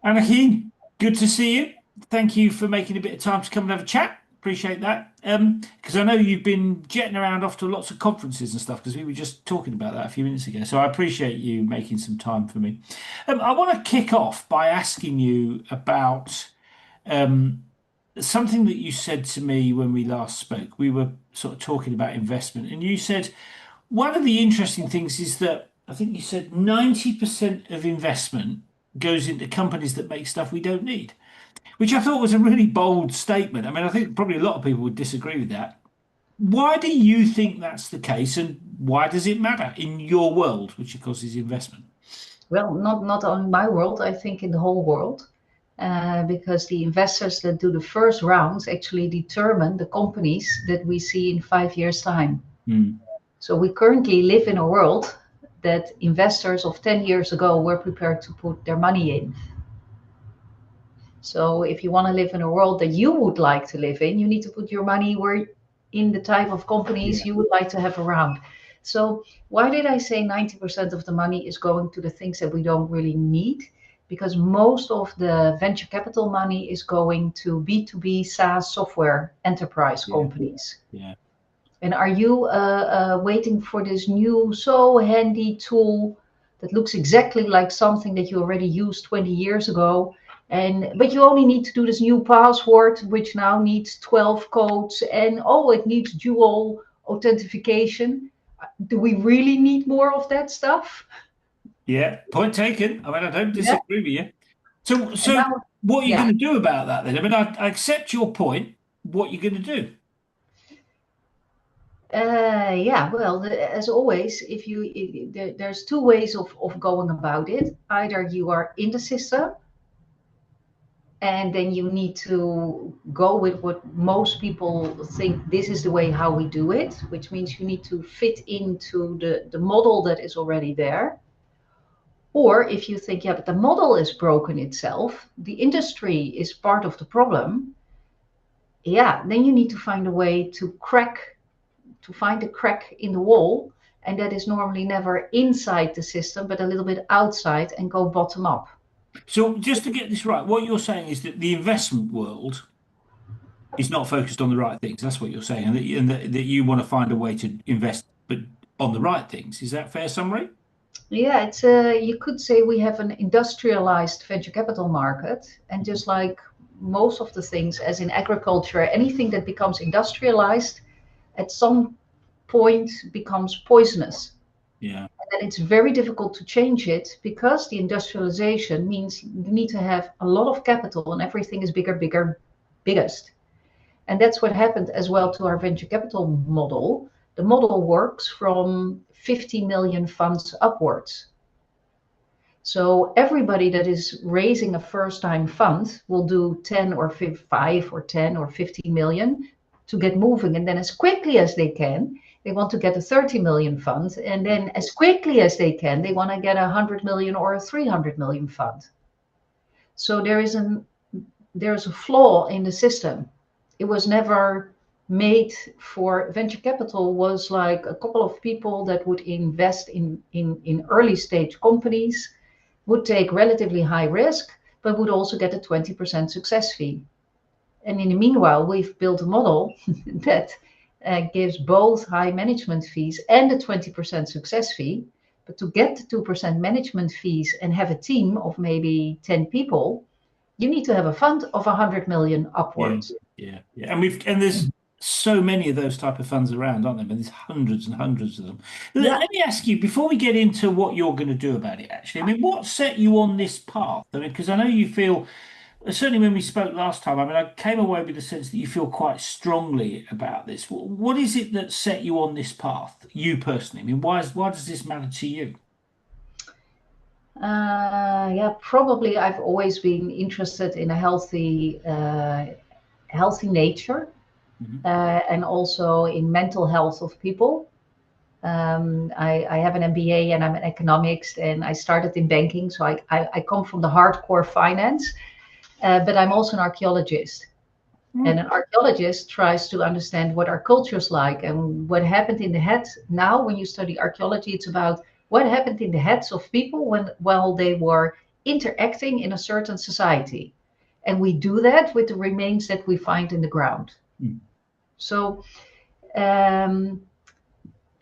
Annegien, good to see you. Thank you for making a bit of time to come and have a chat. Appreciate that. Because I know you've been jetting around off to lots of conferences and stuff, because we were just talking about that a few minutes ago. So I appreciate you making some time for me. I want to kick off by asking you about um, something that you said to me when we last spoke. We were sort of talking about investment, and you said one of the interesting things is that I think you said 90% of investment goes into companies that make stuff we don't need, which I thought was a really bold statement. I mean, I think probably a lot of people would disagree with that. Why do you think that's the case, and why does it matter in your world, which of course is investment? Well, not only my world, I think in the whole world, because the investors that do the first rounds actually determine the companies that we see in 5 years' time. Hmm. So we currently live in a world that investors of 10 years ago were prepared to put their money in. So if you want to live in a world that you would like to live in, you need to put your money where in the type of companies Yeah. you would like to have around. So why did I say 90% of the money is going to the things that we don't really need? Because most of the venture capital money is going to B2B SaaS software enterprise Yeah. companies. Yeah. And are you waiting for this new so handy tool that looks exactly like something that you already used 20 years ago? And but you only need to do this new password, which now needs 12 codes, and oh, it needs dual authentication. Do we really need more of that stuff? Yeah. Point taken. I mean, I don't Yeah. disagree with you. So, And so now, what are you yeah. going to do about that then? I mean, I accept your point. What are you going to do? Yeah, well, as always, if you there's two ways of going about it. Either you are in the system and then you need to go with what most people think this is the way how we do it, which means you need to fit into the model that is already there. Or if you think, yeah, but the model is broken itself, the industry is part of the problem, yeah, then you need to find a way to find a crack in the wall. And that is normally never inside the system, but a little bit outside and go bottom up. So, just to get this right, what you're saying is that the investment world is not focused on the right things. That's what you're saying, and that you want to find a way to invest, but on the right things. Is that fair summary? Yeah, it's you could say we have an industrialized venture capital market, and just like most of the things, as in agriculture, anything that becomes industrialized at some point becomes poisonous. Yeah. And then it's very difficult to change it because the industrialization means you need to have a lot of capital and everything is bigger, bigger, biggest. And that's what happened as well to our venture capital model. The model works from 50 million funds upwards. So everybody that is raising a first time fund will do 10 or 5 or 10 or 50 million to get moving. And then as quickly as they can, they want to get a 30 million fund. And then as quickly as they can, they want to get a 100 million or a 300 million fund. So there's a flaw in the system. It was never made for venture capital was like a couple of people that would invest in early stage companies, would take relatively high risk, but would also get a 20% success fee. And in the meanwhile, we've built a model that gives both high management fees and a 20% success fee. But to get the 2% management fees and have a team of maybe 10 people, you need to have a fund of 100 million Yeah, upwards. yeah, yeah. And there's so many of those type of funds around, aren't there? And there's hundreds and hundreds of them. Let, Yeah. let me ask you before we get into what you're going to do about it. Actually, I mean, what set you on this path? I mean, because I know you feel certainly when we spoke last time. I mean, I came away with the sense that you feel quite strongly about this. What is it that set you on this path? You personally, I mean, why does this matter to you? Yeah, probably I've always been interested in a healthy nature, Mhm. and also in mental health of people. I have an MBA and I'm in economics, and I started in banking, so I come from the hardcore finance, but I'm also an archaeologist. And an archaeologist tries to understand what our culture's like and what happened in the head. Now, when you study archaeology, it's about what happened in the heads of people when while they were interacting in a certain society. And we do that with the remains that we find in the ground. So an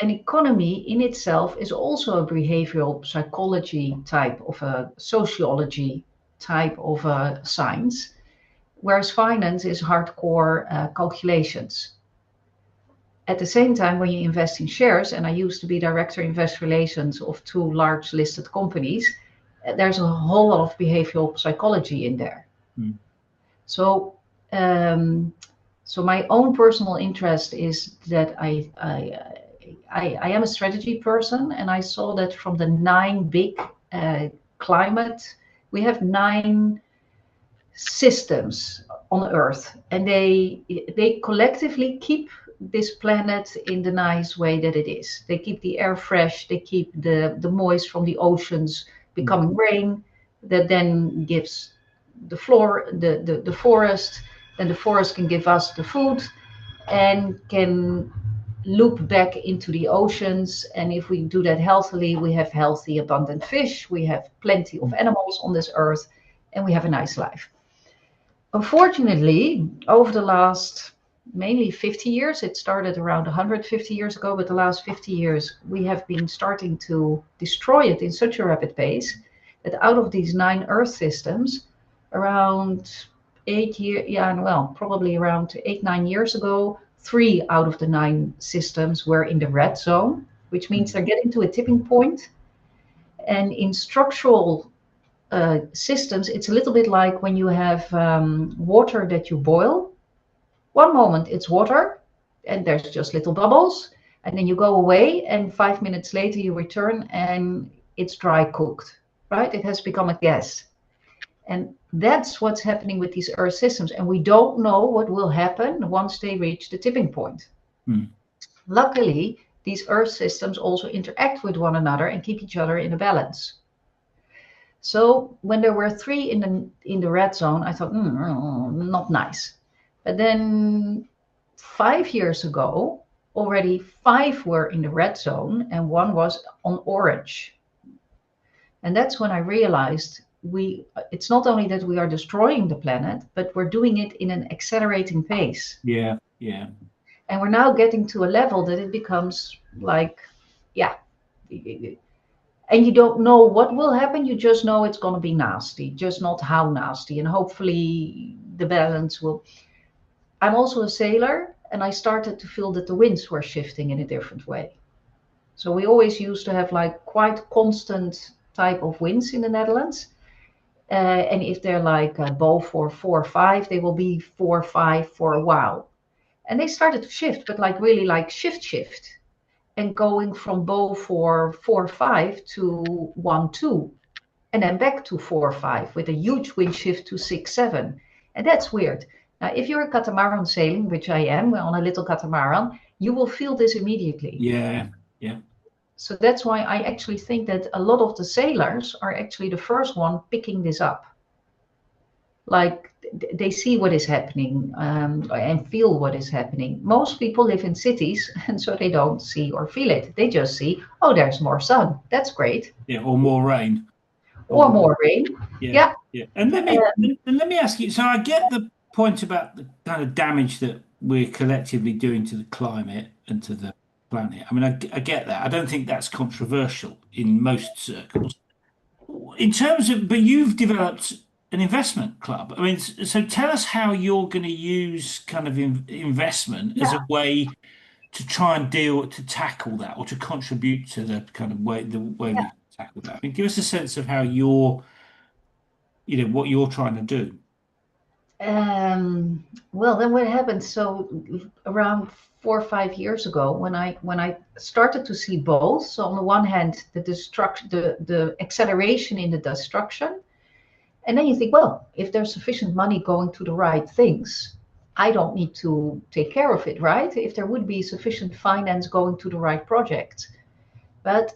economy in itself is also a behavioral psychology type of a sociology type of a science, whereas finance is hardcore calculations. At the same time, when you invest in shares, and I used to be director of investor relations of 2 large listed companies, there's a whole lot of behavioral psychology in there. So, so my own personal interest is that I am a strategy person, and I saw that from the 9 big climate, we have 9 systems on Earth, and they collectively keep this planet in the nice way that it is. They keep the air fresh, they keep the moist from the oceans becoming rain, that then gives the forest, then the forest can give us the food and can loop back into the oceans. And if we do that healthily, we have healthy, abundant fish, we have plenty of animals on this earth, and we have a nice life. Unfortunately, over the last mainly 50 years, it started around 150 years ago, but the last 50 years, we have been starting to destroy it in such a rapid pace that out of these 9 Earth systems, around 8 years, probably around 8-9 years ago, 3 out of the 9 systems were in the red zone, which means they're getting to a tipping point. And in structural systems, it's a little bit like when you have water that you boil. One moment it's water and there's just little bubbles, and then you go away and 5 minutes later you return and it's dry cooked, right? It has become a gas. And that's what's happening with these Earth systems. And we don't know what will happen once they reach the tipping point. Luckily, these Earth systems also interact with one another and keep each other in a balance. So when there were 3 in the red zone, I thought, not nice. But then 5 years ago, already 5 were in the red zone and 1 was on orange. And that's when I realized it's not only that we are destroying the planet, but we're doing it in an accelerating pace. Yeah. And we're now getting to a level that it becomes like, and you don't know what will happen. You just know it's going to be nasty, just not how nasty. And hopefully the balance will. I'm also a sailor, and I started to feel that the winds were shifting in a different way. So we always used to have like quite constant type of winds in the Netherlands. And if they're like Beaufort 4-5, they will be 4-5 for a while. And they started to shift, but like really like shift. And going from Beaufort 4-5 to 1-2. And then back to 4-5 with a huge wind shift to 6-7. And that's weird. Now, if you're a catamaran sailing, which I am, we're on a little catamaran, you will feel this immediately. Yeah. So that's why I actually think that a lot of the sailors are actually the first one picking this up. Like they see what is happening and feel what is happening. Most people live in cities, and so they don't see or feel it. They just see, oh, there's more sun. That's great. Yeah, or more rain. Or more rain. Yeah. And let me ask you. So I get the point about the kind of damage that we're collectively doing to the climate and to the planet. I mean, I get that. I don't think that's controversial in most circles. In terms of, but you've developed an investment club. I mean, so tell us how you're going to use kind of investment as a way to try and to tackle that, or to contribute to the kind of way we tackle that. I mean, give us a sense of how what you're trying to do. Well, then what happened? So around 4 or 5 years ago, when I started to see both. So on the one hand, the acceleration in the destruction, and then you think, well, if there's sufficient money going to the right things, I don't need to take care of it, right? If there would be sufficient finance going to the right project. But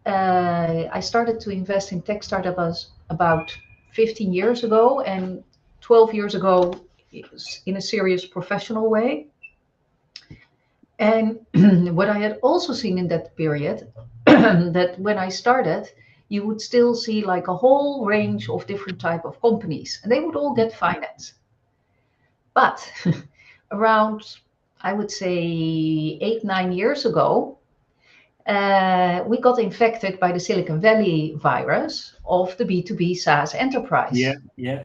I started to invest in tech startups about 15 years ago, and 12 years ago in a serious professional way. And what I had also seen in that period, that when I started, you would still see like a whole range of different type of companies, and they would all get finance. But around, I would say 8, 9 years ago, we got infected by the Silicon Valley virus of the B2B SaaS enterprise. Yeah.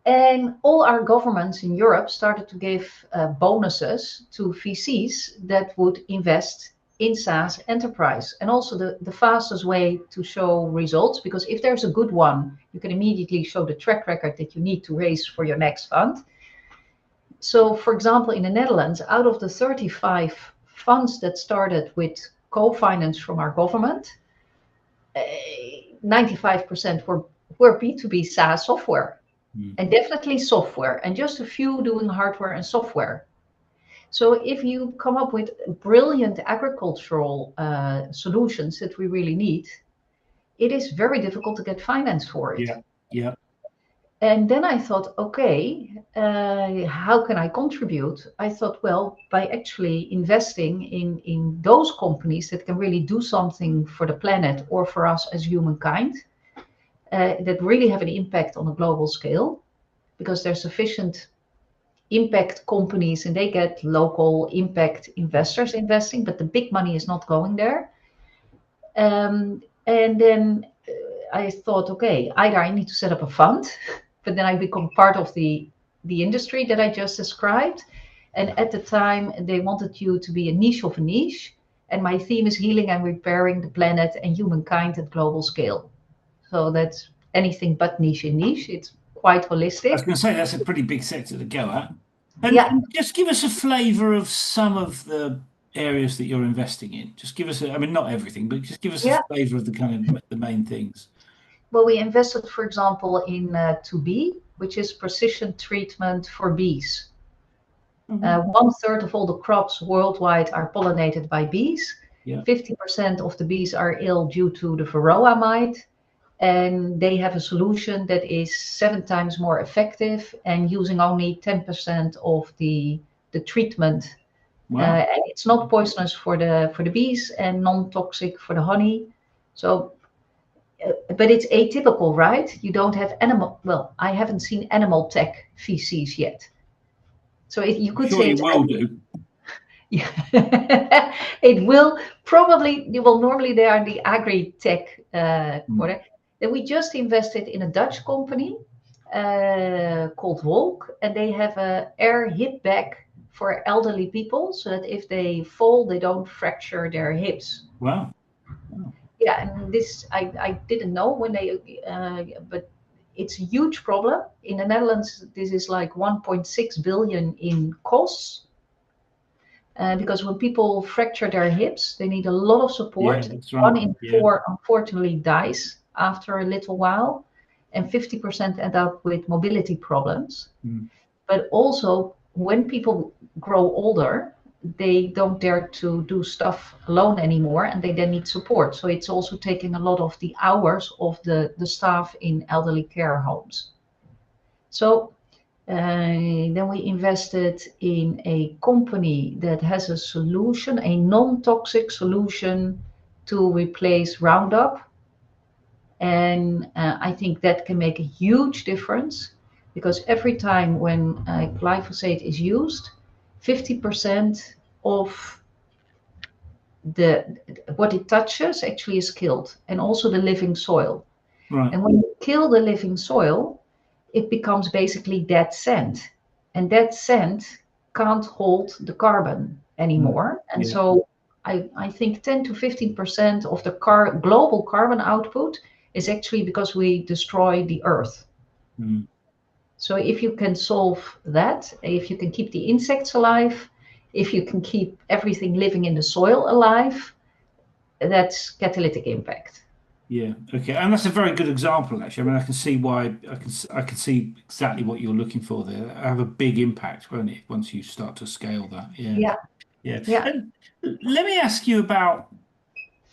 And all our governments in Europe started to give bonuses to VCs that would invest in SaaS enterprise. And also the fastest way to show results, because if there's a good one, you can immediately show the track record that you need to raise for your next fund. So, for example, in the Netherlands, out of the 35 funds that started with co-finance from our government, 95% were B2B SaaS software. And definitely software, and just a few doing hardware and software. So if you come up with brilliant agricultural solutions that we really need, it is very difficult to get finance for it. Yeah. And then I thought, okay, how can I contribute? I thought, well, by actually investing in those companies that can really do something for the planet or for us as humankind, that really have an impact on a global scale, because there's sufficient impact companies and they get local impact investors investing, but the big money is not going there. And then I thought, okay, either I need to set up a fund, but then I become part of the industry that I just described. And at the time, they wanted you to be a niche of a niche. And my theme is healing and repairing the planet and humankind at global scale. So that's anything but niche in niche. It's quite holistic. I was going to say that's a pretty big sector to go at. And Yeah. just give us a flavour of some of the areas that you're investing in. Just give us I mean, not everything, but just give us a flavour of the kind of the main things. Well, we invested, for example, in 2B, which is precision treatment for bees. 1/3 of all the crops worldwide are pollinated by bees. 50% of the bees are ill due to the varroa mite. And they have a solution that is 7 times more effective and using only 10% of the treatment. Wow. And it's not poisonous for the bees and non-toxic for the honey. So, but it's atypical, right? You don't have I haven't seen animal tech VCs yet. So you could say it will do. Yeah, it will probably. Normally they are the agri-tech product. Then we just invested in a Dutch company called Wolk, and they have a air hip bag for elderly people, so that if they fall, they don't fracture their hips. Wow. Yeah, and this I didn't know when they, but it's a huge problem in the Netherlands. This is like 1.6 billion in costs. Because when people fracture their hips, they need a lot of support. Yeah, that's right. 1 in 4, unfortunately, dies after a little while, and 50% end up with mobility problems. But also, when people grow older, they don't dare to do stuff alone anymore, and they then need support. So it's also taking a lot of the hours of the staff in elderly care homes. So then we invested in a company that has a solution, a non-toxic solution to replace Roundup. And I think that can make a huge difference, because every time when glyphosate is used, 50% of what it touches actually is killed, and also the living soil. Right. And when you kill the living soil, it becomes basically dead sand, and that sand can't hold the carbon anymore. And so I think 10 to 15% of the global carbon output is actually because we destroy the earth. So if you can solve that, if you can keep the insects alive, if you can keep everything living in the soil alive, that's catalytic impact. Yeah. Okay. And that's a very good example, actually. I mean, I can see why. I can see exactly what you're looking for there. It'll have a big impact, won't it, once you start to scale that? Yeah. And let me ask you about.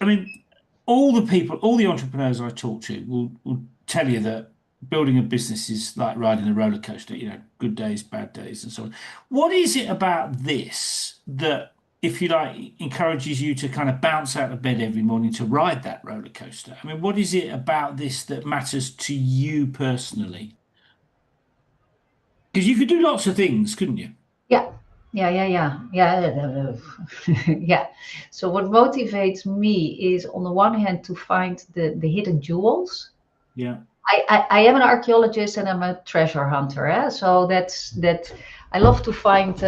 I mean, all the entrepreneurs I talk to will tell you that building a business is like riding a roller coaster. You know, good days, bad days, and so on. What is it about this that if you like, encourages you to kind of bounce out of bed every morning to ride that roller coaster? I mean, what is it about this that matters to you personally? Because you could do lots of things, couldn't you? Yeah, yeah. Yeah. So what motivates me is on the one hand to find the hidden jewels. Yeah. I am an archaeologist and I'm a treasure hunter. So that I love to find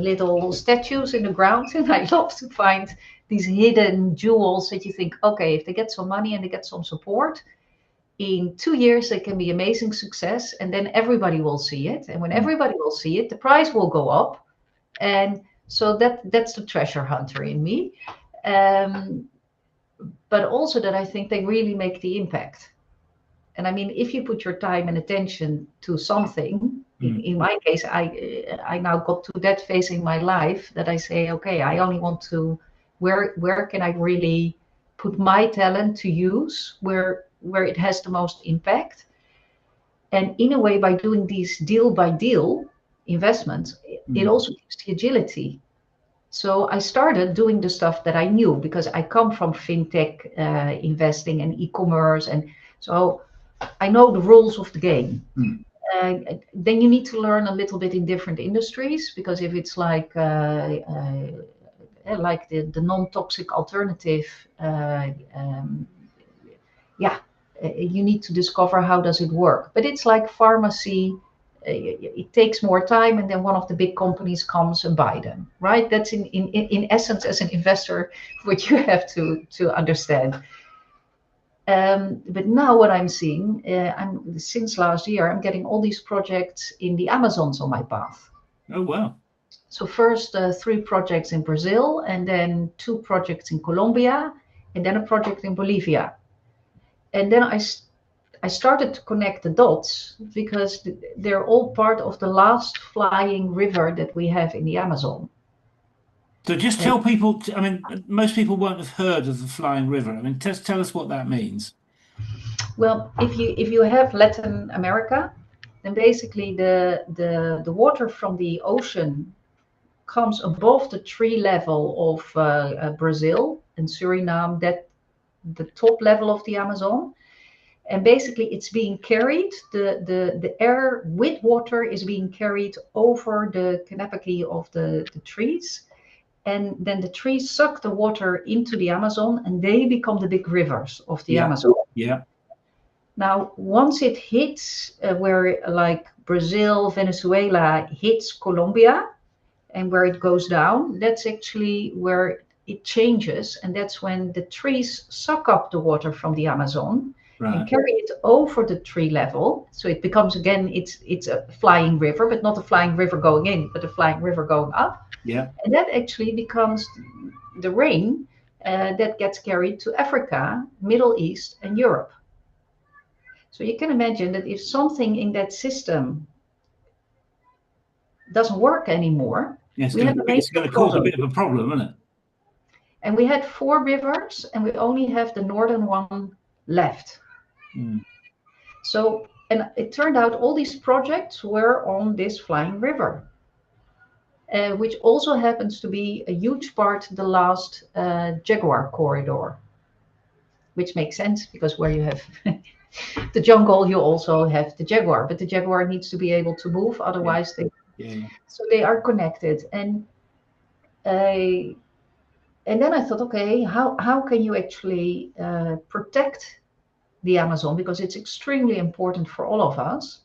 little statues in the ground, and I love to find these hidden jewels that you think, okay, if they get some money and they get some support, in 2 years they can be amazing success, and then everybody will see it. And when Mm. everybody will see it, the price will go up. And so that's the treasure hunter in me. Um, but also that I think they really make the impact. And I mean, if you put your time and attention to something, Mm. in my case, I now got to that phase in my life that I say, okay, I only want to, where can I really put my talent to use, where it has the most impact. And in a way, by doing these deal by deal investments, it Mm. also gives the agility. So I started doing the stuff that I knew because I come from fintech investing and e-commerce, and so I know the rules of the game. Mm. Then you need to learn a little bit in different industries, because if it's like the non-toxic alternative, yeah, you need to discover how does it work. But it's like pharmacy. It takes more time, and then one of the big companies comes and buy them, right? That's in essence, as an investor, what you have to understand. But now what I'm seeing, I'm since last year, I'm getting all these projects in the Amazons on my path. Oh, wow. So first 3 projects in Brazil, and then 2 projects in Colombia, and then a project in Bolivia. And then I started to connect the dots because they're all part of the last flying river that we have in the Amazon. So just And tell people, I mean, most people won't have heard of the Flying River. I mean, tell us what that means. well, if you have Latin America, then basically the water from the ocean comes above the tree level of Brazil and Suriname, that the top level of the Amazon. And basically it's being carried, the air with water is being carried over the canopy of the trees. And then the trees suck the water into the Amazon, and they become the big rivers of the Yeah. Amazon. Yeah. Now, once it hits where like Brazil, Venezuela hits Colombia, and where it goes down, that's actually where it changes. And that's when the trees suck up the water from the Amazon and Right. carry it over the tree level. So it becomes again, it's a flying river, but not a flying river going in, but a flying river going up. Yeah. And that actually becomes the rain that gets carried to Africa, Middle East, and Europe. So you can imagine that if something in that system doesn't work anymore, Yeah, we have a it's major going to cause a problem. bit of a problem, isn't it? And we had 4 rivers, and we only have the northern one left. Mm. So, and it turned out all these projects were on this flying river, which also happens to be a huge part, the last jaguar corridor, which makes sense because where you have the jungle, you also have the jaguar, but the jaguar needs to be able to move, Yeah. otherwise they. Yeah. So they are connected. Uh, and then I thought, okay, how can you actually protect the Amazon, because it's extremely important for all of us.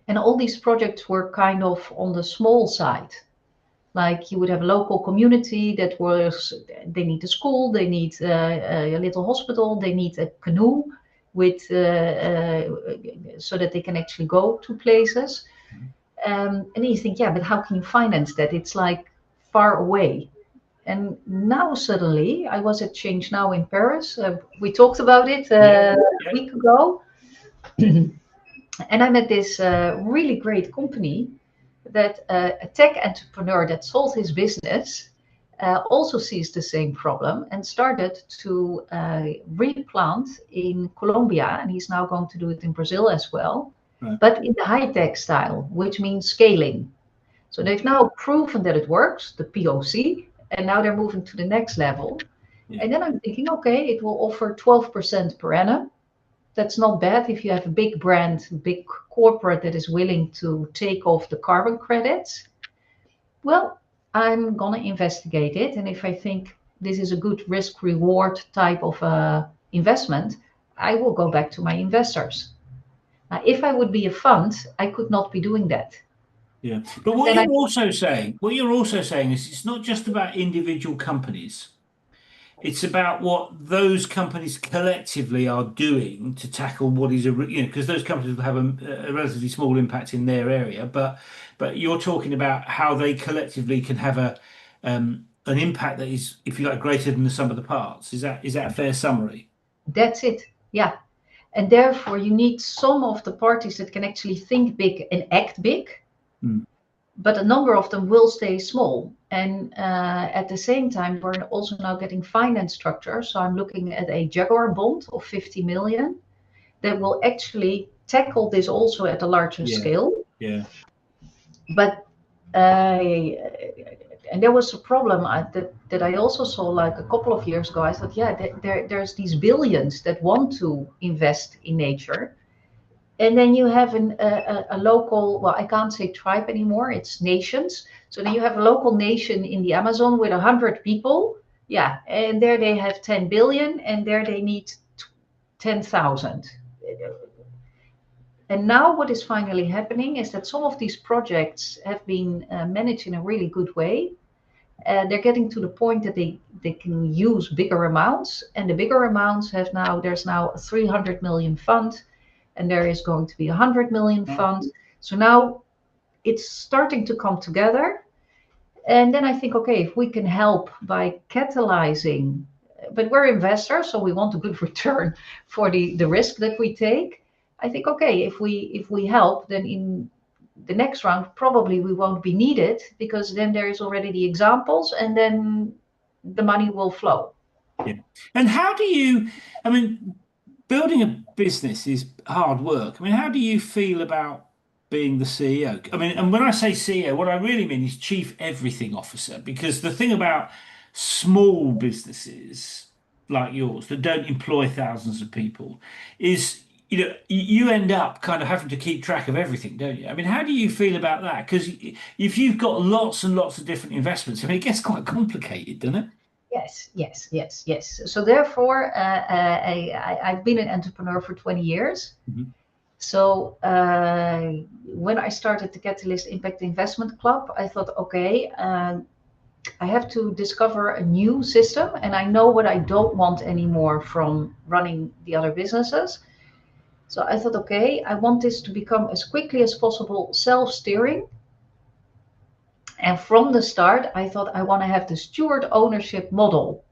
And all these projects were kind of on the small side. Like you would have a local community that they need a school, they need a little hospital, they need a canoe with so that they can actually go to places. And then you think, yeah, but how can you finance that? It's like far away. And now suddenly, I was at Change Now in Paris. We talked about it Yeah. a Yeah. week ago. And I met this really great company that a tech entrepreneur that sold his business also sees the same problem and started to replant in Colombia. And he's now going to do it in Brazil as well, Right. but in the high tech style, which means scaling. So they've now proven that it works, the POC, and now they're moving to the next level. Yeah. And then I'm thinking, okay, it will offer 12% per annum. That's not bad if you have a big brand, big corporate that is willing to take off the carbon credits. Well, I'm gonna investigate it, and if I think this is a good risk reward type of investment, I will go back to my investors. Now, if I would be a fund, I could not be doing that. Yeah. But what Then I you're also saying is it's not just about individual companies. It's about what those companies collectively are doing to tackle what is because those companies will have a relatively small impact in their area, but you're talking about how they collectively can have an impact that is, if you like, greater than the sum of the parts. Is that a fair summary? That's it. Yeah. And therefore, you need some of the parties that can actually think big and act big, Mm. but a number of them will stay small. And at the same time, we're also now getting finance structure. So I'm looking at a Jaguar bond of 50 million that will actually tackle this also at a larger Yeah. scale. Yeah. But and there was a problem that I also saw like a couple of years ago. I thought, yeah, there's these billions that want to invest in nature. And then you have a local, well, I can't say tribe anymore, it's nations. So then you have a local nation in the Amazon with 100 people. Yeah, and there they have 10 billion and there they need 10,000. And now what is finally happening is that some of these projects have been managed in a really good way. They're getting to the point that they can use bigger amounts, and the bigger amounts there's now a 300 million fund, and there is going to be a 100 million fund. So now it's starting to come together. And then I think, okay, if we can help by catalyzing, but we're investors, so we want a good return for the risk that we take. I think, okay, if we help, then in the next round probably we won't be needed because then there is already the examples, and then the money will flow. Yeah. And I mean, building a business is hard work. I mean, how do you feel about being the CEO? I mean, and when I say CEO, what I really mean is Chief Everything Officer, because the thing about small businesses like yours that don't employ thousands of people is, you end up kind of having to keep track of everything, don't you? I mean, how do you feel about that? Because if you've got lots and lots of different investments, I mean, it gets quite complicated, doesn't it? Yes. So therefore, I've been an entrepreneur for 20 years. Mhm. So when I started the Catalyst Impact Investment Club, I thought, okay, I have to discover a new system, and I know what I don't want anymore from running the other businesses. So I thought, okay, I want this to become as quickly as possible self-steering. And from the start, I thought I want to have the steward ownership model.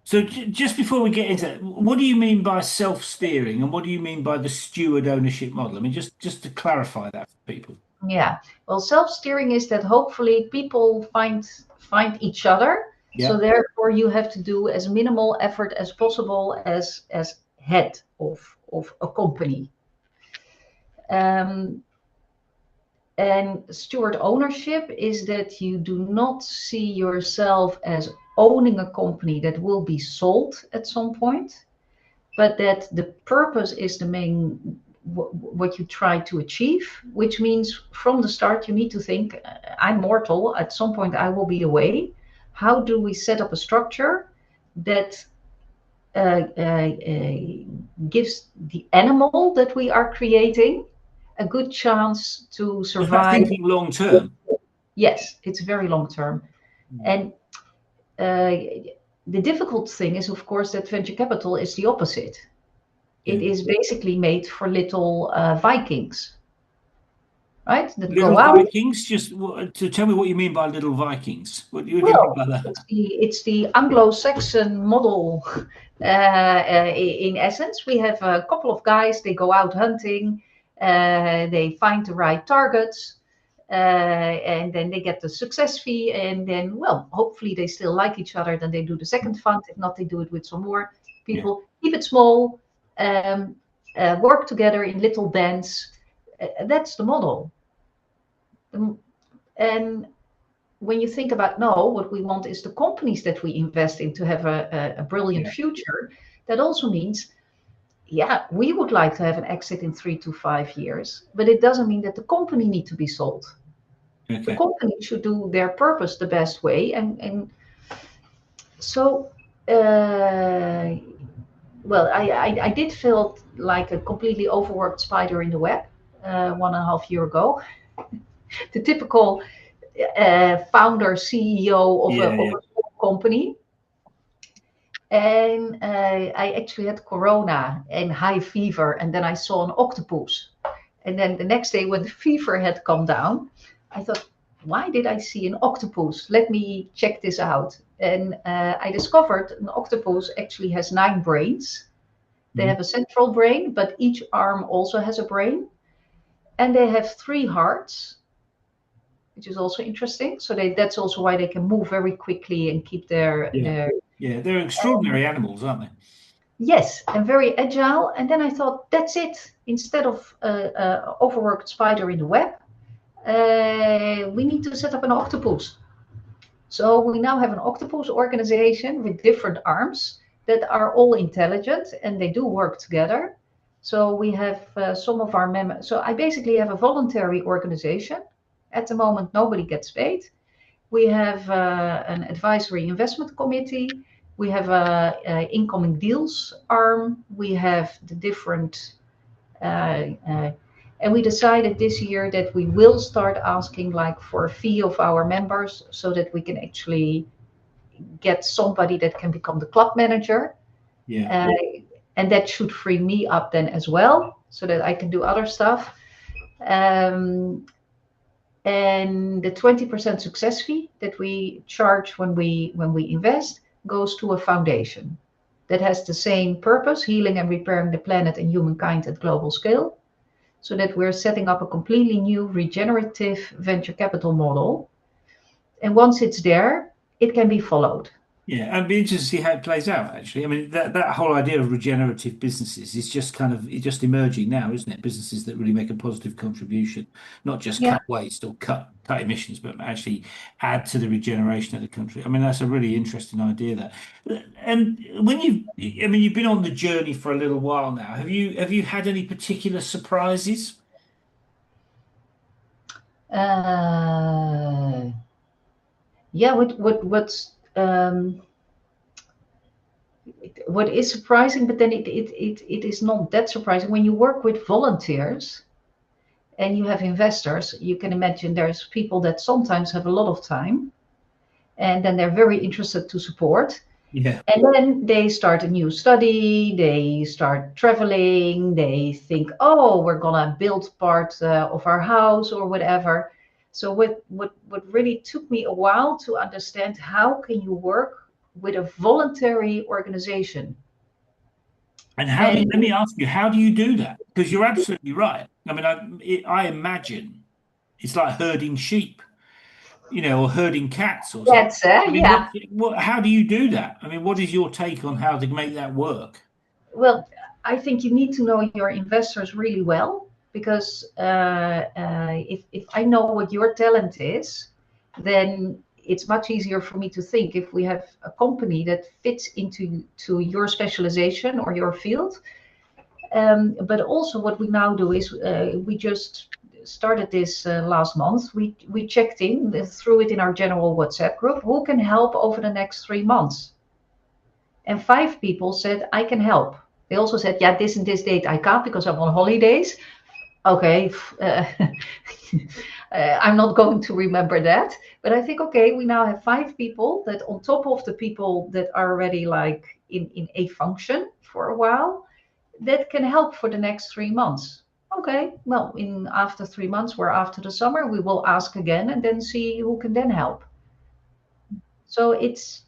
So just before we get into that, what do you mean by self-steering, and what do you mean by the steward ownership model? I mean, just to clarify that for people. Yeah. Well, self-steering is that hopefully people find each other. So Yeah. therefore, you have to do as minimal effort as possible as head of a company. Um, and steward ownership is that you do not see yourself as owning a company that will be sold at some point, but that the purpose is the main what you try to achieve, which means from the start you need to think, I'm mortal, at some point I will be away. How do we set up a structure that gives the animal that we are creating a good chance to It's about survive? thinking long term. Yes, it's very long term. And the difficult thing is, of course, that venture capital is the opposite. It Yeah. is basically made for little Vikings, right? That Little go out. Vikings, just to tell me what you mean by little Vikings. What do you mean Well, by that? it's the Anglo-Saxon model. In essence, we have a couple of guys. They go out hunting. They find the right targets. And then they get the success fee, and then, well, hopefully they still like each other. Then they do the second fund. If not, they do it with some more people. Yeah. Keep it small, work together in little bands. That's the model. And when you think about, no, what we want is the companies that we invest in to have a brilliant Yeah. future. That also means, yeah, we would like to have an exit in 3 to 5 years, but it doesn't mean that the company need to be sold. The Okay. company should do their purpose the best way. And so, uh, well, I did feel like a completely overworked spider in the web 1.5 years ago. The typical founder, CEO of Yeah. a Yeah. small company. And I actually had corona and high fever, and then I saw an octopus. And then the next day, when the fever had come down, I thought, why did I see an octopus? Let me check this out. And I discovered an octopus actually has 9 brains. They Mhm. have a central brain, but each arm also has a brain. And they have 3 hearts, which is also interesting. So that's also why they can move very quickly and keep Yeah. their Yeah. They're extraordinary animals, aren't they? yes, and very agile. And then I thought, that's it. Instead of overworked spider in the web, we need to set up an octopus. So we now have an octopus organization with different arms that are all intelligent and they do work together. So we have some of our members. So I basically have a voluntary organization. At the moment, nobody gets paid. We have an advisory investment committee. We have a incoming deals arm. We have the different, and we decided this year that we will start asking like for a fee of our members so that we can actually get somebody that can become the club manager. Yeah. Uh, and that should free me up then as well so that I can do other stuff. Um, and the 20% success fee that we charge when we invest goes to a foundation that has the same purpose, healing and repairing the planet and humankind at global scale, so that we're setting up a completely new regenerative venture capital model. And once it's there, it can be followed. Yeah, I'd be interested to see how it plays out, actually. I mean, that whole idea of regenerative businesses is just kind of it's just emerging now, isn't it? Businesses that really make a positive contribution, not just Yeah. cut waste or cut emissions, but actually add to the regeneration of the country. I mean, that's a really interesting idea there. And when I mean, you've been on the journey for a little while now. Have you had any particular surprises? Uh, yeah. What is surprising, but then it is not that surprising when you work with volunteers and you have investors. You can imagine there's people that sometimes have a lot of time and then they're very interested to support. Yeah, And then they start a new study, they start traveling, they think, oh, we're gonna build part of our house or whatever. So what really took me a while to understand, how can you work with a voluntary organization? and how do And let me ask you, how do you do that? Because you're absolutely right. I mean, I imagine it's like herding sheep, or herding cats or something. that's I mean, yeah. how do you do that? I mean, what is your take on how to make that work? Well, I think you need to know your investors really well, because if I know what your talent is, then it's much easier for me to think if we have a company that fits into your specialization or your field. But also, what we now do is we just started this last month. We checked in, threw it in our general WhatsApp group. Who can help over the next 3 months? And 5 people said, I can help. They also said, yeah, this and this date I can't because I'm on holidays. Okay, I'm not going to remember that. But I think, okay, we now have 5 people that on top of the people that are already like in a function for a while, that can help for the next 3 months. Okay, well, in after 3 months, we're after the summer, we will ask again and then see who can then help. So it's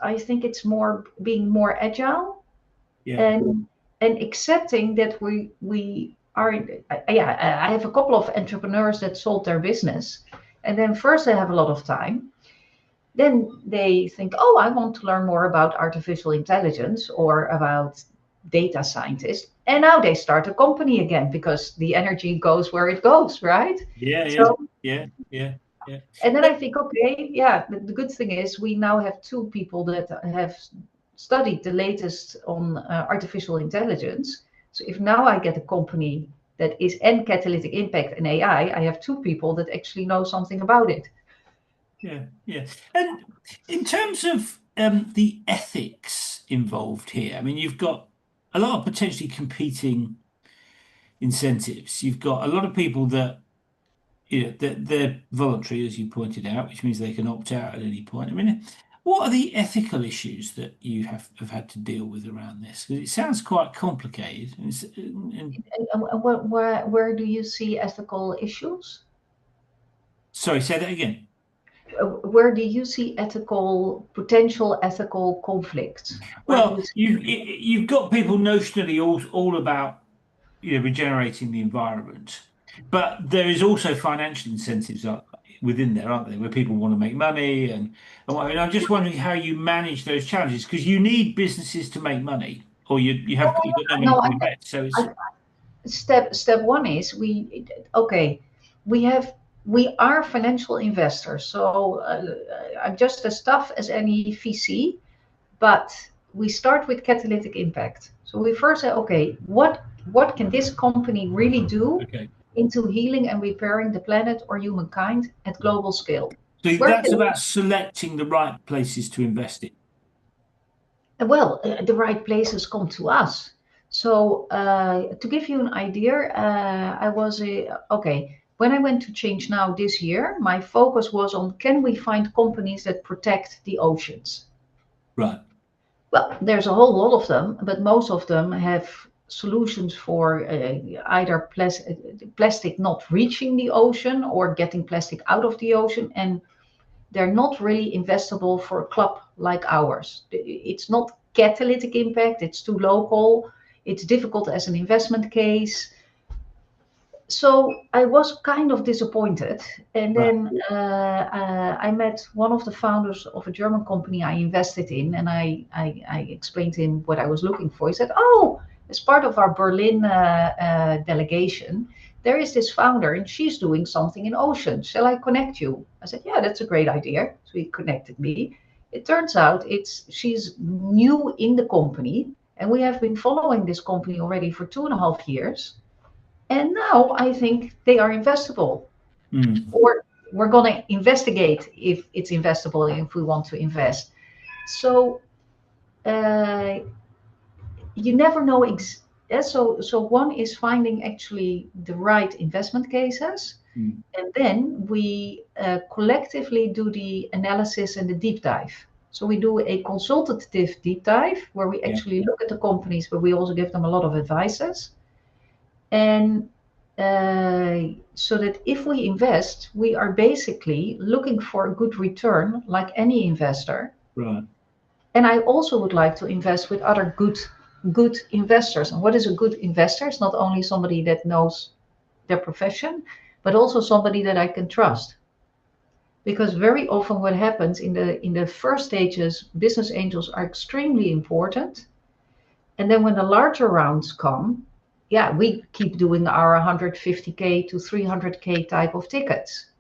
I think it's more being more agile Yeah, and accepting that we are. Yeah, I have a couple of entrepreneurs that sold their business, and then first they have a lot of time, then they think, oh, I want to learn more about artificial intelligence or about data scientists, and now they start a company again because the energy goes where it goes, right? yeah, yeah, So yeah, yeah. Yeah. And then I think, okay, yeah, the good thing is we now have two people that have studied the latest on artificial intelligence. So if now I get a company that is and catalytic impact and AI, I have two people that actually know something about it. Yeah, yeah. And in terms of the ethics involved here, I mean, you've got a lot of potentially competing incentives. You've got a lot of people that, that they're voluntary, as you pointed out, which means they can opt out at any point. I mean, what are the ethical issues that you have had to deal with around this? Because it sounds quite complicated. And where do you see ethical issues? Sorry, say that again. Where do you see potential ethical conflicts? Where do Well, you see? you've got people notionally all about regenerating the environment, but there is also financial incentives within there, aren't there, where people want to make money and I'm just wondering how you manage those challenges because you need businesses to make money, or you've got no money No, to invest. So it's I, step one is okay, we have we are financial investors, so I'm just as tough as any VC, but we start with catalytic impact. So we first say, okay, what can this company really do okay. into healing and repairing the planet or humankind at global scale? So Where that's can about selecting the right places to invest in. Well, the right places come to us. So, to give you an idea, I was okay. When I went to Change Now this year, my focus was on can we find companies that protect the oceans? Right. Well, there's a whole lot of them, but most of them have solutions for either plastic not reaching the ocean or getting plastic out of the ocean, and they're not really investable for a club like ours. It's not catalytic impact, it's too local, it's difficult as an investment case. So I was kind of disappointed. And Right. then I met one of the founders of a German company I invested in, and I explained to him what I was looking for. He said, "Oh, as part of our Berlin delegation, there is this founder, and she's doing something in ocean. Shall I connect you?" I said, "Yeah, that's a great idea." So he connected me. It turns out she's new in the company, and we have been following this company already for 2.5 years. And now I think they are investable, Mm. or we're going to investigate if it's investable if we want to invest. So uh, you never know. So one is finding actually the right investment cases, Mm. and then we collectively do the analysis and the deep dive. So we do a consultative deep dive where we Yeah. actually look at the companies, but we also give them a lot of advices. And so that if we invest, we are basically looking for a good return like any investor. Right. And I also would like to invest with other good investors. And what is a good investor? It's not only somebody that knows their profession, but also somebody that I can trust. Because very often what happens in the first stages, business angels are extremely important. And then when the larger rounds come, yeah, we keep doing our 150K to 300K type of tickets.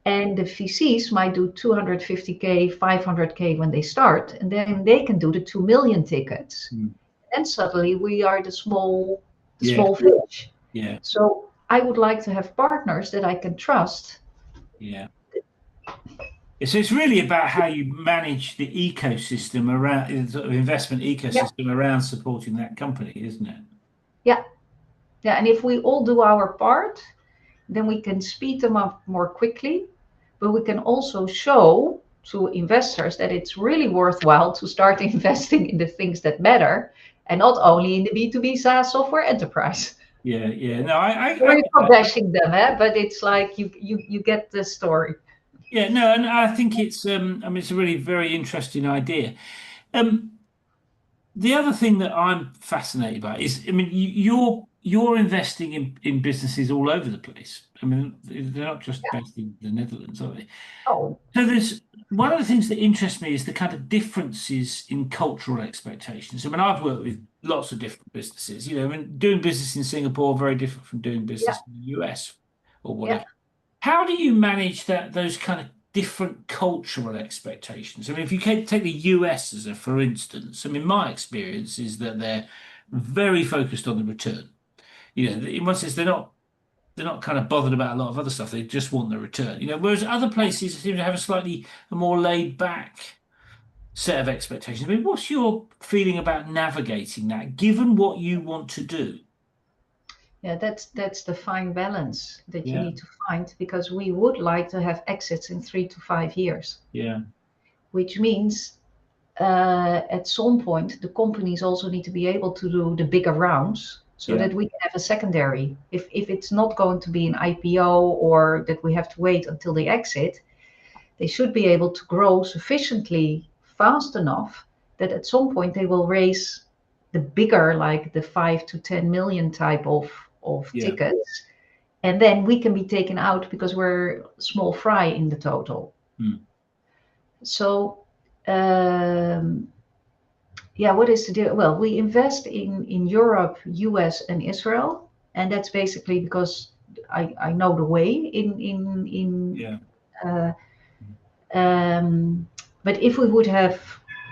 And the VCs might do 250K, 500K when they start, and then they can do the 2 million tickets. Mm. And suddenly we are the small Yeah. fish. Yeah. So I would like to have partners that I can trust. Yeah. So it's really about how you manage the ecosystem around sort of investment Yeah, ecosystem around supporting that company, isn't it? yeah, yeah. And if we all do our part, then we can speed them up more quickly, but we can also show to investors that it's really worthwhile to start investing in the things that matter and not only in the B2B SaaS software enterprise. Yeah, yeah. No, I Sorry get for that. bashing them, but it's like you get the story. Yeah, no, and I think I mean, it's a really very interesting idea. Um, the other thing that I'm fascinated by is, I mean, you're investing in businesses all over the place. I mean, they're not just based in the Netherlands, are they? Oh, So there's one of the things that interests me is the kind of differences in cultural expectations. I mean, I've worked with lots of different businesses. I mean, doing business in Singapore very different from doing yeah, business in the US or yeah, whatever. How do you manage those kind of different cultural expectations? I mean, if you take the US as a for instance, I mean, my experience is that they're very focused on the return. In one sense, they're not kind of bothered about a lot of other stuff. They just want the return. Whereas other places seem to have a more laid back set of expectations. I mean, what's your feeling about navigating that, given what you want to do? Yeah, that's the fine balance that you Yeah, need to find, because we would like to have exits in 3 to 5 years, yeah, which means at some point the companies also need to be able to do the bigger rounds so yeah, that we can have a secondary. If it's not going to be an IPO or that we have to wait until they exit, they should be able to grow sufficiently fast enough that at some point they will raise the bigger, like the 5 to 10 million type of yeah. tickets. And then we can be taken out because we're small fry in the total. Hmm. So, yeah, what is the deal? Well, we invest in Europe, US, and Israel. And that's basically because I know the way in Yeah, uh, but if we would have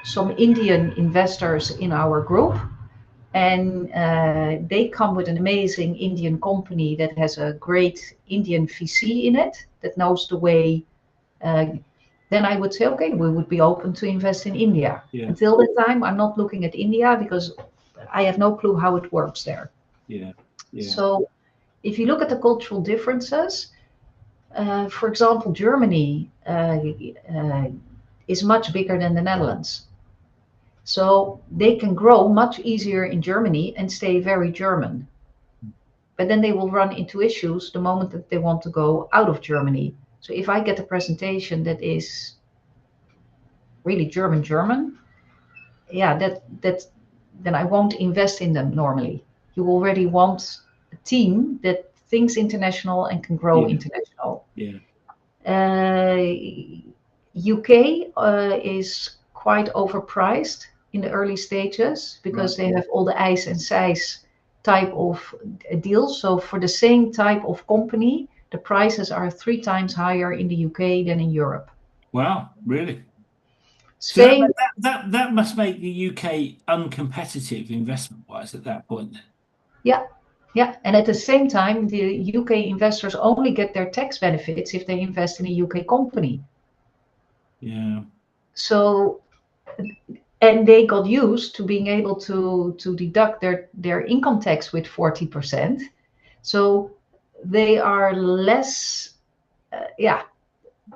some Indian investors in our group, and they come with an amazing Indian company that has a great Indian VC in it that knows the way, uh, then I would say, okay, we would be open to invest in India. yeah, Until that time, I'm not looking at India because I have no clue how it works there. yeah, yeah. So if you look at the cultural differences, for example, Germany is much bigger than the Netherlands. So they can grow much easier in Germany and stay very German. But then they will run into issues the moment that they want to go out of Germany. So if I get a presentation that is really German, yeah, that then I won't invest in them normally. You already want a team that thinks international and can grow Yeah, international. yeah, Uh, UK is quite overpriced in the early stages right. because they have all the ice and size type of deals. So for the same type of company, the prices are 3 times higher in the UK than in Europe. Wow, really? So that Spain, that that that must make the UK uncompetitive investment-wise at that point then. yeah, yeah. And at the same time, the UK investors only get their tax benefits if they invest in a UK company. Yeah, So and they got used to being able to deduct their income tax with 40%. So they are less, yeah,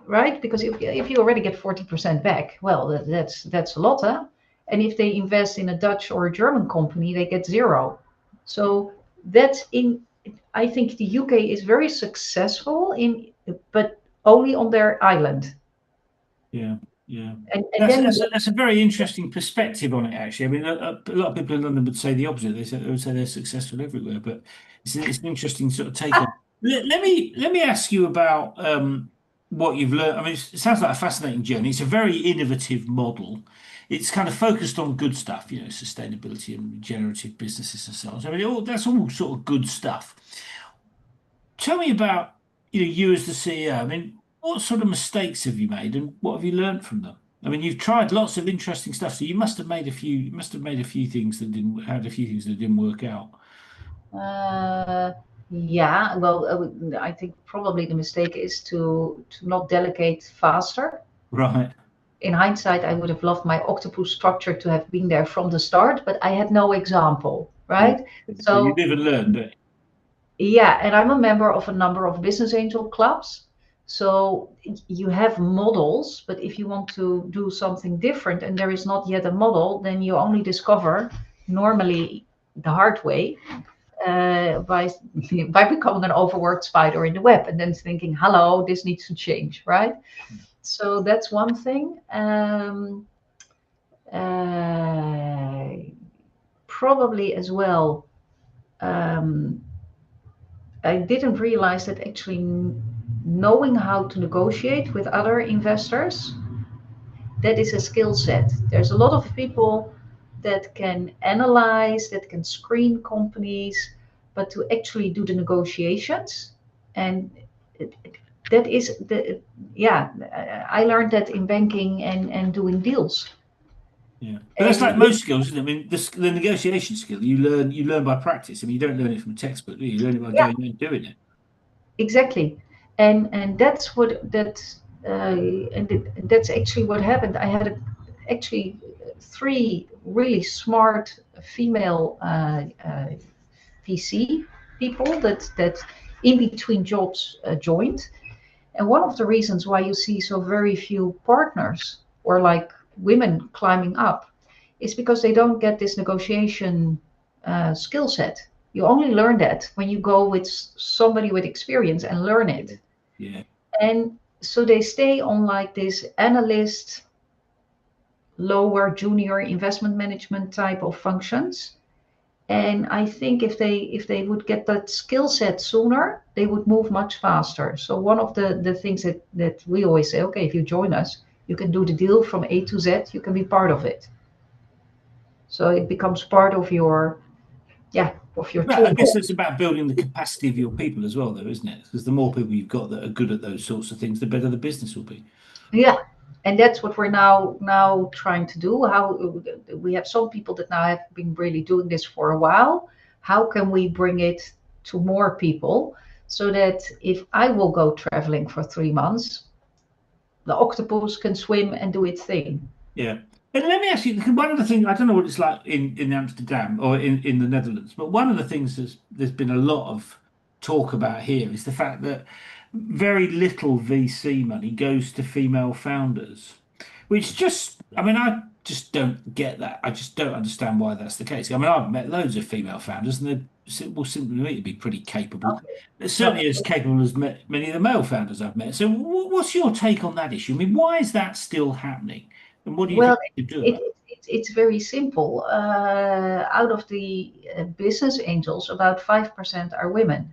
right, because if you already get 40% back, well, that's a lot, huh? And if they invest in a Dutch or a German company, they get zero. So that's in, I think the UK is very successful in, but only on their island. yeah, yeah. And That's then that's a, that's a very interesting perspective on it, actually. I mean, a lot of people in London would say the opposite. They would say they're successful everywhere, but it's an interesting sort of take on. Let me ask you about what you've learned. I mean, it sounds like a fascinating journey. It's a very innovative model. It's kind of focused on good stuff, sustainability and regenerative businesses and so on. So, I mean, that's all sort of good stuff. Tell me about you as the CEO. I mean, what sort of mistakes have you made, and what have you learned from them? I mean, you've tried lots of interesting stuff, so you must have made a few. You must have made a few things that didn't had a few things that didn't work out. Uh, yeah, well, I think probably the mistake is to not delegate faster. Right. In hindsight, I would have loved my octopus structure to have been there from the start, but I had no example, Yeah. right? But you So, live and learn, don't yeah, and I'm a member of a number of business angel clubs. So you have models, but if you want to do something different and there is not yet a model, then you only discover normally the hard way by by becoming an overworked spider in the web and then thinking, "Hello, this needs to change," right? So that's one thing. Uh, Probably as well. Um, I didn't realize that actually knowing how to negotiate with other investors, that is a skill set. There's a lot of people that can analyze, that can screen companies, but to actually do the negotiations and that is I learned that in banking and doing deals. Yeah, but that's like most skills, isn't it? I mean, the negotiation skill you learn by practice. I mean, you don't learn it from a textbook, do you? You learn it by Yeah, going there and doing it. exactly. And that's that's actually what happened. I had actually three really smart female VC people that in between jobs joined. And one of the reasons why you see so very few partners or like women climbing up is because they don't get this negotiation skill set. You only learn that when you go with somebody with experience and learn it. Yeah. And so they stay on like this analyst, lower junior investment management type of functions. And I think if they would get that skill set sooner, they would move much faster. So one of the things that we always say, okay, if you join us, you can do the deal from A to Z, you can be part of it. So it becomes part of your Well, I guess toolbox. it's about building the capacity of your people as well, though, isn't it? Because the more people you've got that are good at those sorts of things, the better the business will be. Yeah. And that's what we're now trying to do. How we have some people that now have been really doing this for a while. How can we bring it to more people so that if I will go traveling for 3 months, the octopus can swim and do its thing. Yeah. And let me ask you, because one of the things, I don't know what it's like in Amsterdam or in the Netherlands, but one of the things there's been a lot of talk about here is the fact that very little VC money goes to female founders, which just, I mean, I just don't get that. I just don't understand why that's the case. I mean, I've met loads of female founders and they will simply to be pretty capable. They're No, certainly as capable as many of the male founders I've met. So what's your take on that issue? I mean, why is that still happening? And what do you think well, you should do it, about it's very simple. Out of the business angels, about 5% are women.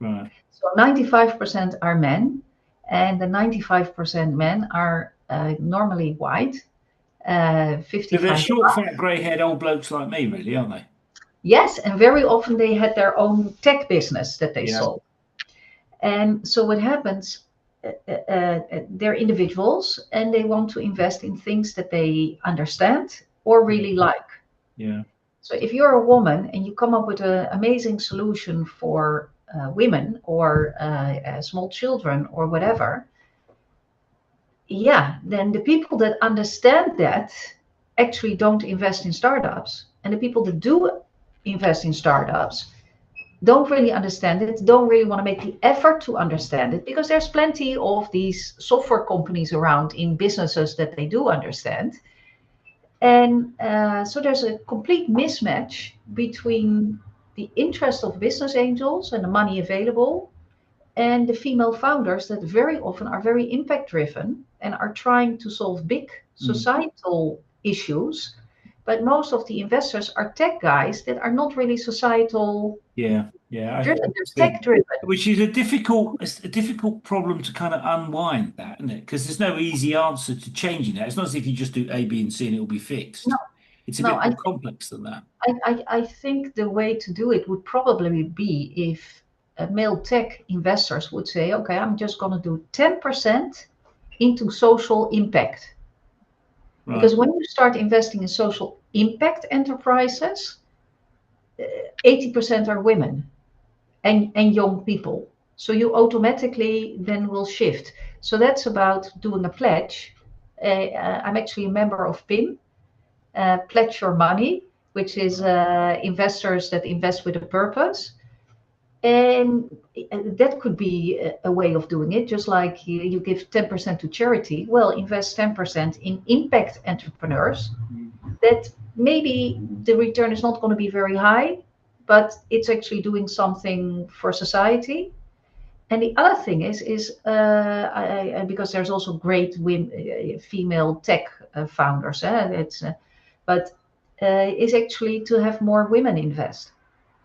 it? Right. So 95% are men, and the 95% men are normally white, So they're 55. short, fat, grey-haired old blokes like me, really, aren't they? Yes, and very often they had their own tech business that they Yeah. sold. And so what happens, they're individuals and they want to invest in things that they understand or really like. Yeah. So if you're a woman and you come up with an amazing solution for women or small children or whatever, yeah, then the people that understand that actually don't invest in startups. And the people that do invest in startups don't really understand it, don't really want to make the effort to understand it, because there's plenty of these software companies around in businesses that they do understand. And so there's a complete mismatch between the interest of business angels and the money available and the female founders that very often are very impact driven and are trying to solve big Mm. societal issues. But most of the investors are tech guys that are not really societal Yeah. Yeah. driven, they're See, tech driven. which is it's a difficult problem to kind of unwind that, isn't it? Because there's no easy answer to changing that. It's not as if you just do A, B, and C and it will be No, fixed. It's a no, bit more complex than that. I think the way to do it would probably be if male tech investors would say, okay, I'm just going to do 10% into social impact. Right. Because when you start investing in social impact enterprises, 80% are women and young people. So you automatically then will shift. So that's about doing a pledge. I'm actually a member of PIM, Pledge Your Money, which is investors that invest with a purpose. And that could be a way of doing it, just like you give 10% to charity. Well, invest 10% in impact entrepreneurs Mm. that maybe the return is not going to be very high, but it's actually doing something for society. And the other thing is because there's also great women, female tech founders. But is actually to have more women invest.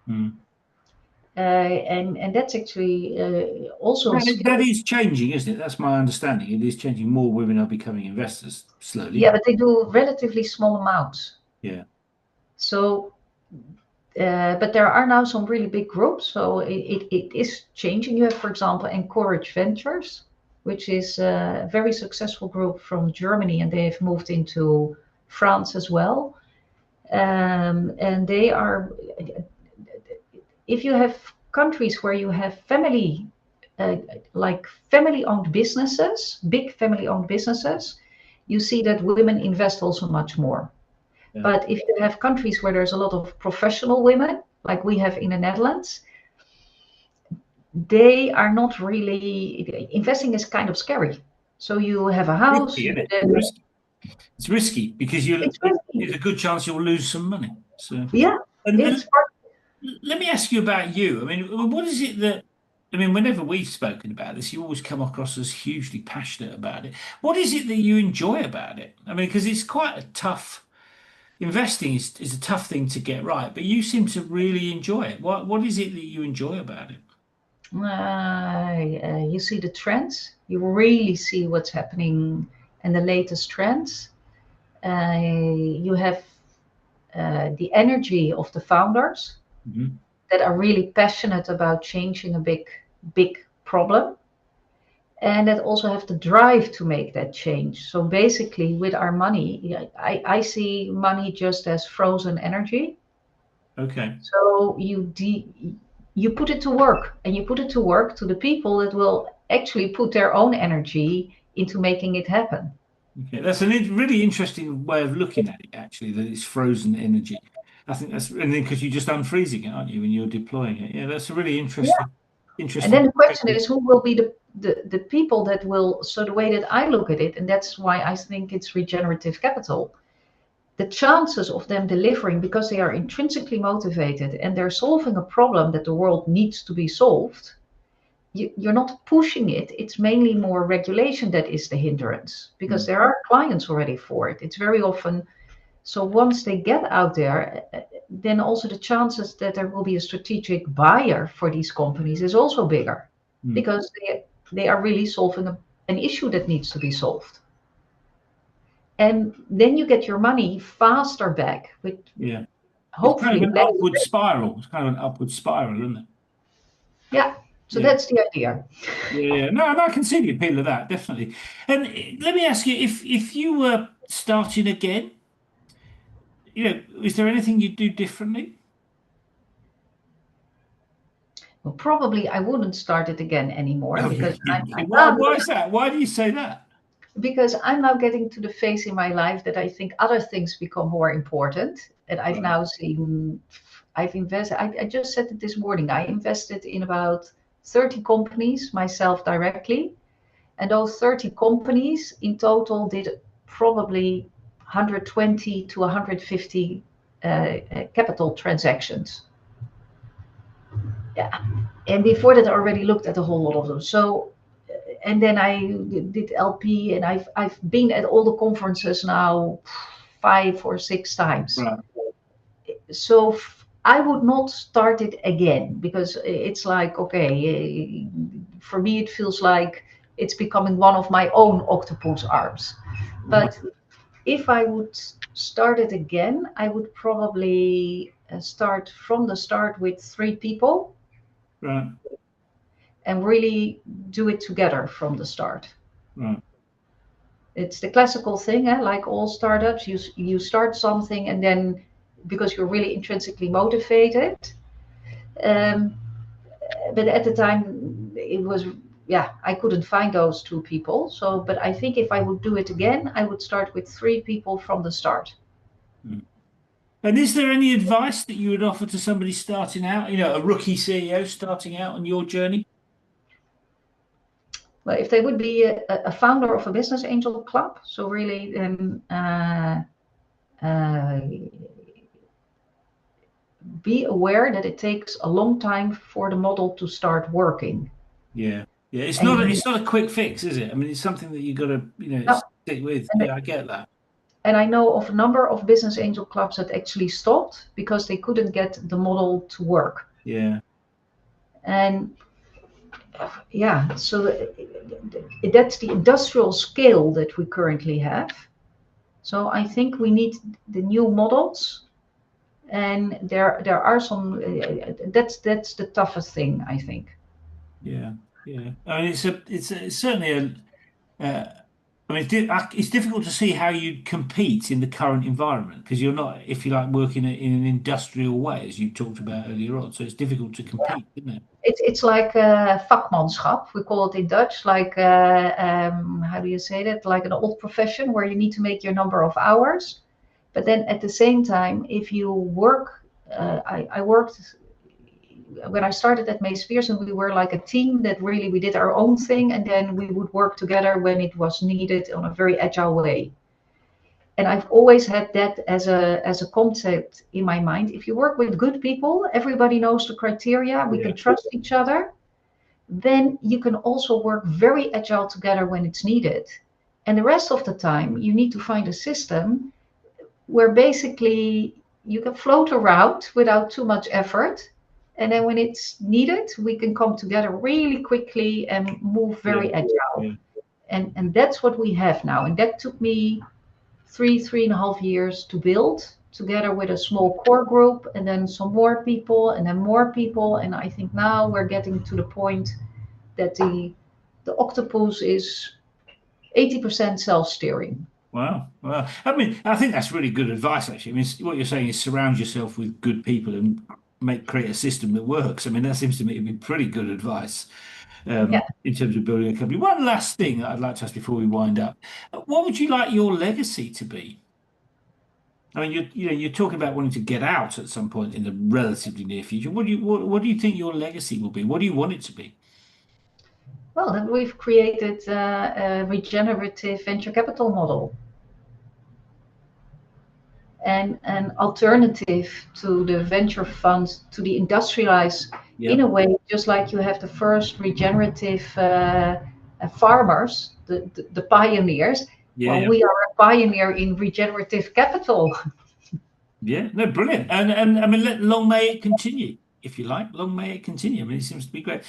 Mm. And that's actually also a That skill. is changing, isn't it? That's my understanding. It is changing. More women are becoming investors slowly. Yeah, but they do relatively small amounts. Yeah. So But there are now some really big groups, so it is changing. You have, for example, Encourage Ventures, which is a very successful group from Germany, and they've moved into France as well. And they are, if you have countries where you have like family-owned businesses, big family-owned businesses, you see that women invest also much more. Yeah. But if you have countries where there's a lot of professional women, like we have in the Netherlands, they are not really, investing is kind of scary. So you have a house. Risky, isn't it? It's risky because there's a good chance you'll lose some money. So yeah, and it's part. let me ask you about you. I mean, what is it that, I mean, whenever we've spoken about this, you always come across as hugely passionate about it. What is it that you enjoy about it? I mean, because it's quite a tough, investing is a tough thing to get right, but you seem to really enjoy it. What is it that you enjoy about it? You see the trends. You really see what's happening and the latest trends. You have the energy of the founders Mhm. that are really passionate about changing a big problem, and that also have the drive to make that change. So basically, with our money, I see money just as frozen energy. Okay. So you put it to work, and you put it to work to the people that will actually put their own energy into making it happen. Okay, that's a really interesting way of looking at it, actually, that it's frozen energy. I think that's, and then because you're just unfreezing it, aren't you, when you're deploying it? Yeah, that's a really Yeah. And interesting then the question perspective. is, who will be the people that will, so the way that I look at it, and that's why I think it's regenerative capital, the chances of them delivering, because they are intrinsically motivated and they're solving a problem that the world needs to be solved, you're not pushing it. It's mainly more regulation that is the hindrance, because there are clients already for it. It's very often, so once they get out there, then also the chances that there will be a strategic buyer for these companies is also bigger, Mm. because they are really solving an issue that needs to be solved. And then you get your money faster back with Yeah. It's kind of hopefully an less. upward spiral. It's kind of an upward spiral, isn't it? Yeah. So Yeah. that's the idea. Yeah. No, I can see the appeal of that, definitely. And let me ask you, if you were starting again, is there anything you'd do differently? Well, probably I wouldn't start it again anymore, Oh, because really? Why is that? Why do you say that? because I'm now getting to the phase in my life that I think other things become more important. And I've Right. now seen, I've invested, I just said it this morning, I invested in about 30 companies myself directly. And those 30 companies in total did probably 120 to 150 capital transactions. Yeah. And before that, I already looked at a whole lot of them. So, and then I did LP, and I've been at all the conferences now 5 or 6 times. Right. So I would not start it again, because it's like, okay, for me it feels like it's becoming one of my own octopus arms. But if I would start it again, I would probably start from the start with 3 people Right. and really do it together from the start. Right. It's the classical thing, like all startups, you start something, and then because you're really intrinsically motivated. Um, but at the time, it was, yeah, I couldn't find those 2 people. So, but I think if I would do it again, I would start with 3 people from the start. Mm. And is there any advice that you would offer to somebody starting out, a rookie CEO starting out on your journey? Well, if they would be a founder of a business angel club, so really uh, be aware that it takes a long time for the model to start working. Yeah. Yeah. It's And not a, you it's not a quick fix, is it? I mean, it's something that you got to, know, stick with. and, Yeah, I get that. and I know of a number of business angel clubs that actually stopped because they couldn't get the model to work. Yeah. And yeah, so that's the industrial scale that we currently have. So I think we need the new models And there are some. That's the toughest thing, I think. Yeah, yeah. I mean, it's certainly uh, I mean, it's difficult to see how you'd compete in the current environment because you're not, if you like, working in an industrial way, as you talked about earlier on. So it's difficult to compete, isn't it? It's like vakmanschap. We call it in Dutch. Like how do you say that? Like an old profession where you need to make your number of hours. But then at the same time, if you work, I worked when I started at Mace Pearson, we were like a team that really we did our own thing, and then we would work together when it was needed on a very agile way. And I've always had that as a concept in my mind. If you work with good people, everybody knows the criteria, we Yeah, can trust each other, then you can also work very agile together when it's needed. And the rest of the time, you need to find a system where basically you can float around without too much effort. And then when it's needed, we can come together really quickly and move yeah, very agile. yeah. And that's what we have now. And that took me 3.5 years to build together with a small core group and then some more people and then more people. And I think now we're getting to the point that the octopus is 80% self-steering. Wow. Well, I mean, I think that's really good advice, actually. I mean, what you're saying is surround yourself with good people and create a system that works. I mean, that seems to me to be pretty good advice Yeah. in terms of building a company. One last thing that I'd like to ask before we wind up. What would you like your legacy to be? I mean, you're talking about wanting to get out at some point in the relatively near future. What do you think your legacy will be? What do you want it to be? Well, then we've created a regenerative venture capital model and an alternative to the venture funds to the industrialize in Yep. a way, just like you have the first regenerative farmers, the pioneers. Yeah, Well, yeah. we are a pioneer in regenerative capital. Yeah, no, brilliant. And I mean, long may it continue, if you like. Long may it continue. I mean, it seems to be great.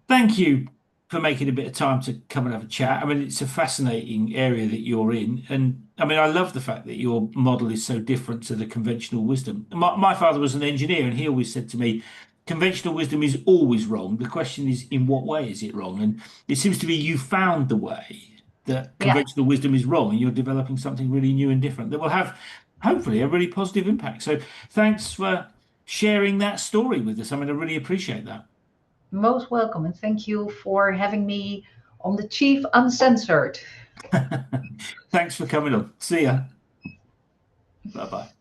Thank you for making a bit of time to come and have a chat. I mean, it's a fascinating area that you're in. And I mean, I love the fact that your model is so different to the conventional wisdom. My father was an engineer, and he always said to me, conventional wisdom is always wrong. The question is, in what way is it wrong? And it seems to be you found the way that Yeah, conventional wisdom is wrong, and you're developing something really new and different that will have, hopefully, a really positive impact. So thanks for sharing that story with us. I mean, I really appreciate that. most welcome. And thank you for having me on the Chief Uncensored. Thanks for coming on. See ya. Bye bye.